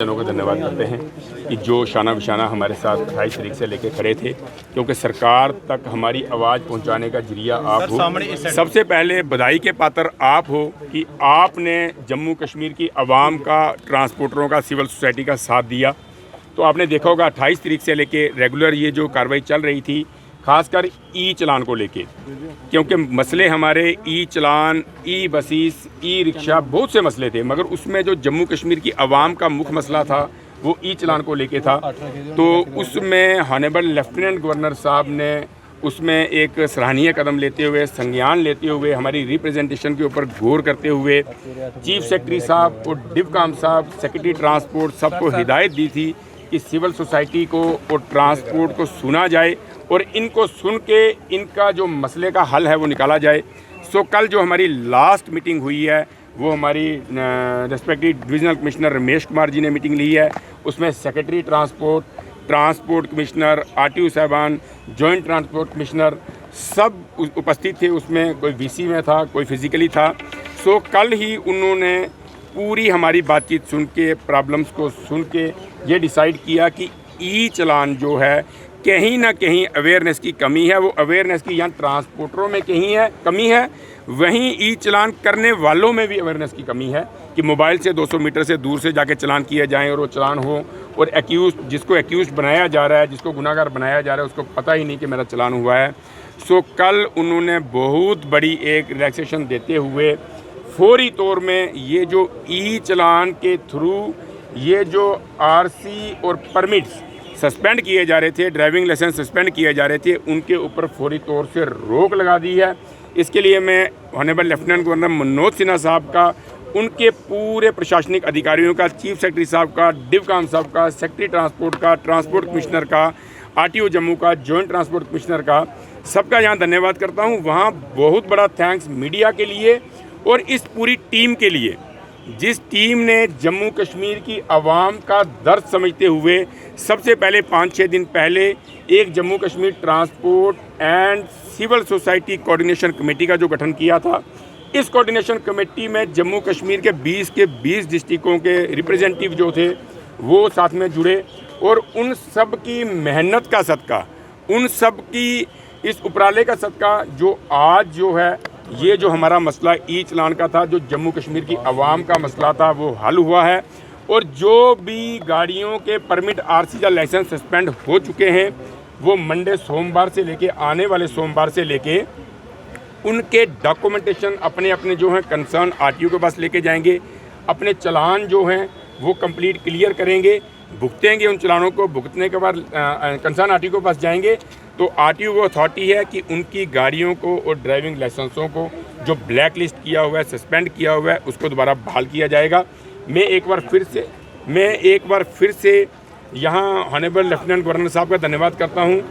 जनों को धन्यवाद करते हैं कि जो शाना बिशाना हमारे साथ 28 तारीख से लेके खड़े थे, क्योंकि सरकार तक हमारी आवाज़ पहुंचाने का जरिया आप हो। सबसे पहले बधाई के पात्र आप हो कि आपने जम्मू कश्मीर की आवाम का, ट्रांसपोर्टरों का, सिविल सोसाइटी का साथ दिया। तो आपने देखा होगा 28 तारीख से लेके रेगुलर ये जो कार्रवाई चल रही थी, खासकर ई चलान को लेके, क्योंकि मसले हमारे ई चलान, ई बसीस, ई रिक्शा, बहुत से मसले थे, मगर उसमें जो जम्मू कश्मीर की आवाम का मुख्य मसला था वो ई चलान को लेके था। तो उसमें हॉनरेबल लेफ्टिनेंट गवर्नर साहब ने उसमें एक सराहनीय कदम लेते हुए, संज्ञान लेते हुए, हमारी रिप्रेजेंटेशन के ऊपर गौर करते हुए चीफ सेक्रेटरी साहब और डिवकाम साहब, सेक्रेटरी ट्रांसपोर्ट, सबको हिदायत दी थी कि सिविल सोसाइटी को और ट्रांसपोर्ट को सुना जाए और इनको सुन के इनका जो मसले का हल है वो निकाला जाए। सो कल जो हमारी लास्ट मीटिंग हुई है वो हमारी respective divisional commissioner Ramesh Kumar ji ने मीटिंग ली है। उसमें सेक्रेटरी ट्रांसपोर्ट कमिश्नर, आरटीओ साहबान, जॉइंट ट्रांसपोर्ट कमिश्नर सब उपस्थित थे। उसमें कोई वीसी में था, कोई फिज़िकली था। सो कल ही उन्होंने पूरी हमारी बातचीत सुन के, प्रॉब्लम्स को सुन के ये डिसाइड किया कि ई चलान जो है कहीं ना कहीं अवेयरनेस की कमी है। वो अवेयरनेस की यहाँ ट्रांसपोर्टरों में कमी है, वहीं ई चलान करने वालों में भी अवेयरनेस की कमी है कि मोबाइल से 200 मीटर से दूर से जाके चलान किए जाएं और वो चलान हो, और जिसको एक्यूज बनाया जा रहा है, जिसको गुनाहगार बनाया जा रहा है, उसको पता ही नहीं कि मेरा चलान हुआ है। सो कल उन्होंने बहुत बड़ी एक रिलैक्सेशन देते हुए फौरी तौर में ये जो ई चलान के थ्रू ये जो आरसी और परमिट्स सस्पेंड किए जा रहे थे, ड्राइविंग लाइसेंस सस्पेंड किए जा रहे थे, उनके ऊपर फौरी तौर से रोक लगा दी है। इसके लिए मैं honourable lieutenant governor Manoj Sinha साहब का, उनके पूरे प्रशासनिक अधिकारियों का, चीफ सेक्रेटरी साहब का, डिवकाम साहब का, सेक्रेटरी ट्रांसपोर्ट का, ट्रांसपोर्ट कमिश्नर का, आरटीओ जम्मू का, जॉइंट ट्रांसपोर्ट कमिश्नर का, सबका यहाँ धन्यवाद करता हूँ। वहाँ बहुत बड़ा थैंक्स मीडिया के लिए और इस पूरी टीम के लिए, जिस टीम ने जम्मू कश्मीर की आवाम का दर्द समझते हुए सबसे पहले 5-6 दिन पहले एक Jammu Kashmir transport and civil society coordination committee का जो गठन किया था। इस कोऑर्डिनेशन कमेटी में जम्मू कश्मीर के 20 डिस्ट्रिक्टों के रिप्रेजेंटेटिव जो थे वो साथ में जुड़े, और उन सब की मेहनत का सदका, उन सब की इस उपराले का सदका जो आज जो है ये जो हमारा मसला ई चलान का था, जो जम्मू कश्मीर की आवाम का मसला था, वो हल हुआ है। और जो भी गाड़ियों के परमिट, आरसी या लाइसेंस सस्पेंड हो चुके हैं, वो मंडे सोमवार से लेके, आने वाले सोमवार से लेके उनके डॉक्यूमेंटेशन अपने अपने जो हैं कंसर्न आरटीओ के पास लेके जाएंगे। अपने चलान जो हैं वो कंप्लीट क्लियर करेंगे, भुगतेंगे उन चलानों को। भुगतने के बाद कंसर्न आरटीओ के पास जाएंगे तो आरटीओ वो अथॉरिटी है कि उनकी गाड़ियों को और ड्राइविंग लाइसेंसों को जो ब्लैक लिस्ट किया हुआ है, सस्पेंड किया हुआ है, उसको दोबारा बहाल किया जाएगा। मैं एक बार फिर से यहाँ ऑनरेबल लेफ्टिनेंट गवर्नर साहब का धन्यवाद करता हूँ